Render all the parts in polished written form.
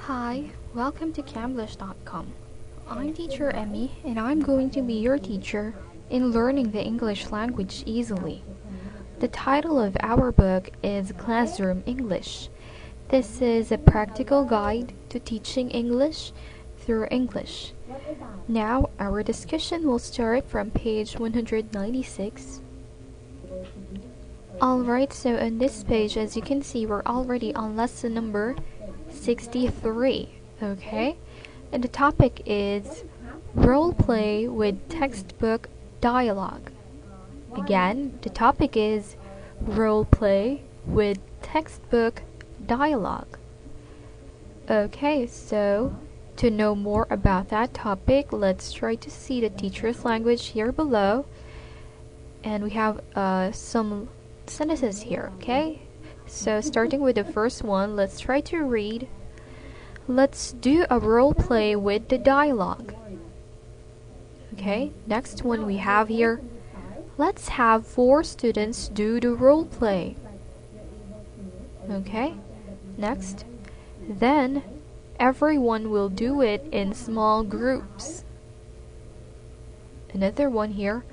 Hi, welcome to Camblish.com. I'm teacher Emmy and I'm going to be your teacher in learning the English language easily. The title of our book is Classroom English. This is a practical guide to teaching English through English. Now our discussion will start from page 196. Alright, so on this page, as you can see, we're already on lesson number 63, okay? And the topic is role play with textbook dialogue. Again, the topic is role play with textbook dialogue. Okay, so to know more about that topic, let's try to see the teacher's language here below. And we have some sentences here, okay? So starting with the first one, let's try to read. Let's do a role play with the dialogue. Okay, next one we have here. Let's have 4 students do the role play. Okay, next. Then everyone will do it in small groups. Another one here.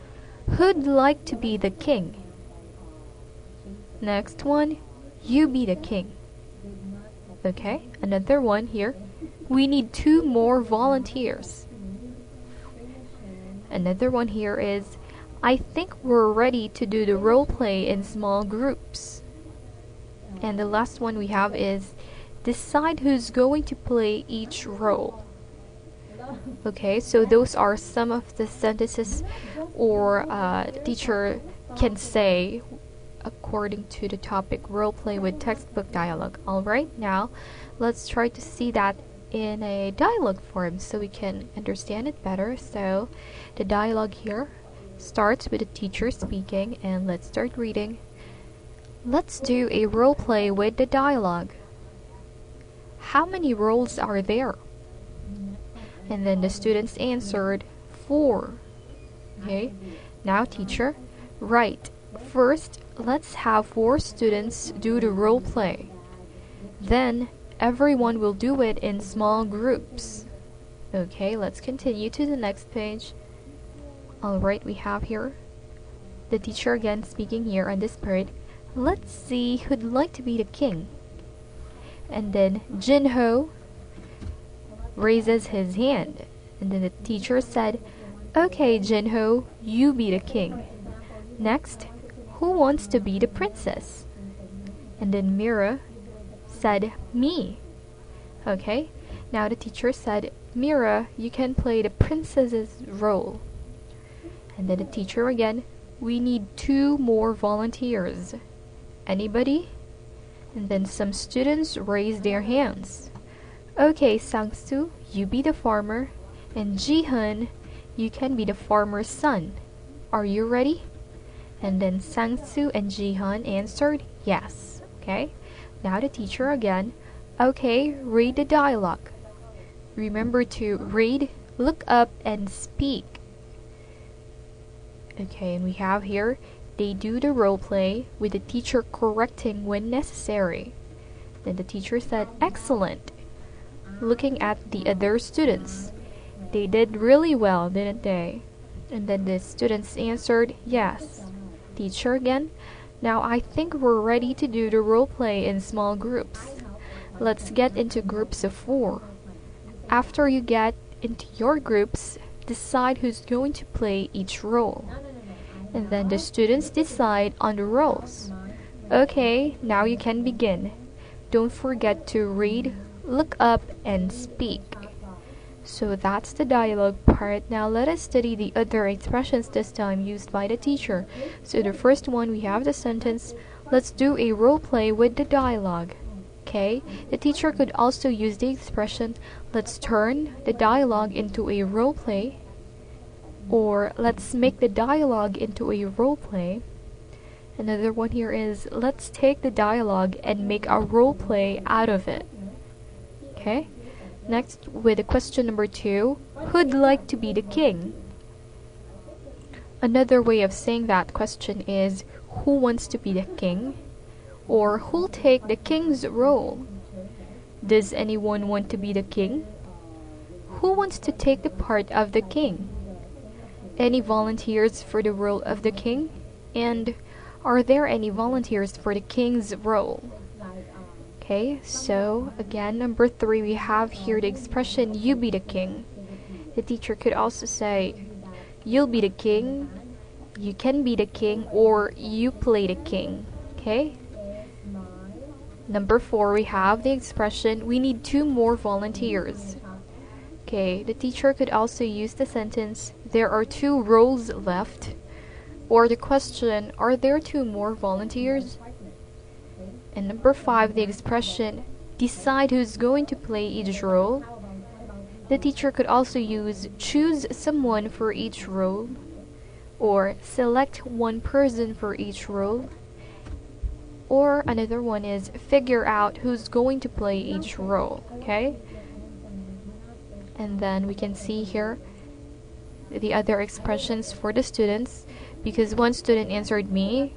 Who'd like to be the king? Next one. You be the king. Okay, another one here. We need 2 more volunteers. Another one here is, I think we're ready to do the role play in small groups. And the last one we have is, decide who's going to play each role. Okay, so those are some of the sentences or teacher can say according to the topic role play with textbook dialogue. Alright, now let's try to see that in a dialogue form so we can understand it better. So the dialogue here starts with the teacher speaking, and let's start reading. Let's do a role play with the dialogue. How many roles are there? And then the students answered 4. Okay, now teacher, right. First, let's have 4 students do the role play. Then, everyone will do it in small groups. Okay, let's continue to the next page. Alright, we have here the teacher again speaking here on this part. Let's see who'd like to be the king. And then Jinho raises his hand. And then the teacher said, okay, Jinho, you be the king. Next, who wants to be the princess? And then Mira said, me. Okay, now the teacher said, Mira, you can play the princess's role. And then the teacher again, we need 2 more volunteers. Anybody? And then some students raised their hands. Okay, Sangsu, you be the farmer. And Jihan, you can be the farmer's son. Are you ready? And then Sangsu and Jihan answered yes. Okay, now the teacher again. Okay, read the dialogue. Remember to read, look up, and speak. Okay, and we have here, they do the role play with the teacher correcting when necessary. Then the teacher said, excellent. Looking at the other students. They did really well, didn't they? And then the students answered, yes. Teacher again. Now I think we're ready to do the role play in small groups. Let's get into groups of 4. After you get into your groups, decide who's going to play each role. And then the students decide on the roles. Okay, now you can begin. Don't forget to read, look up, and speak. So that's the dialogue part. Now let us study the other expressions this time used by the teacher. So the first one, we have the sentence, let's do a role play with the dialogue. Okay, the teacher could also use the expression, let's turn the dialogue into a role play, or let's make the dialogue into a role play. Another one here is, let's take the dialogue and make a role play out of it. Okay, next with the question number 2, who'd like to be the king? Another way of saying that question is, who wants to be the king? Or who'll take the king's role? Does anyone want to be the king? Who wants to take the part of the king? Any volunteers for the role of the king? And are there any volunteers for the king's role? Okay, so again, number 3, we have here the expression you be the king. The teacher could also say you'll be the king, you can be the king, or you play the king. Okay? Number 4, we have the expression we need 2 more volunteers. Okay, the teacher could also use the sentence there are 2 roles left, or the question are there 2 more volunteers? And number 5, the expression decide who's going to play each role. The teacher could also use choose someone for each role, or select one person for each role, or another one is figure out who's going to play each role. Okay? And then we can see here the other expressions for the students, because one student answered me.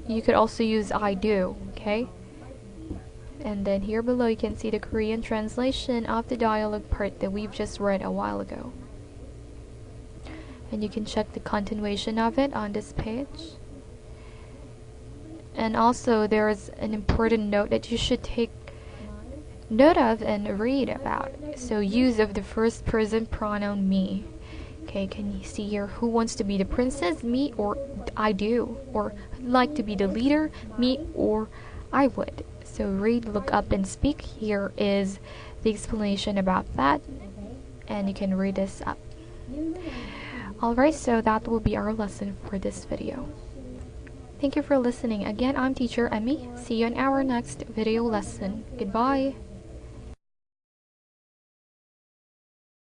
You could also use I do. Okay? And then here below you can see the Korean translation of the dialogue part that we've just read a while ago. And you can check the continuation of it on this page. And also there is an important note that you should take note of and read about. So use of the first person pronoun me. Okay, can you see here who wants to be the princess? Me or I do. Or like to be the leader? Me or I would. So read, look up, and speak. Here is the explanation about that. And you can read this up. Alright, so that will be our lesson for this video. Thank you for listening. Again, I'm teacher Emmy. See you in our next video lesson. Goodbye.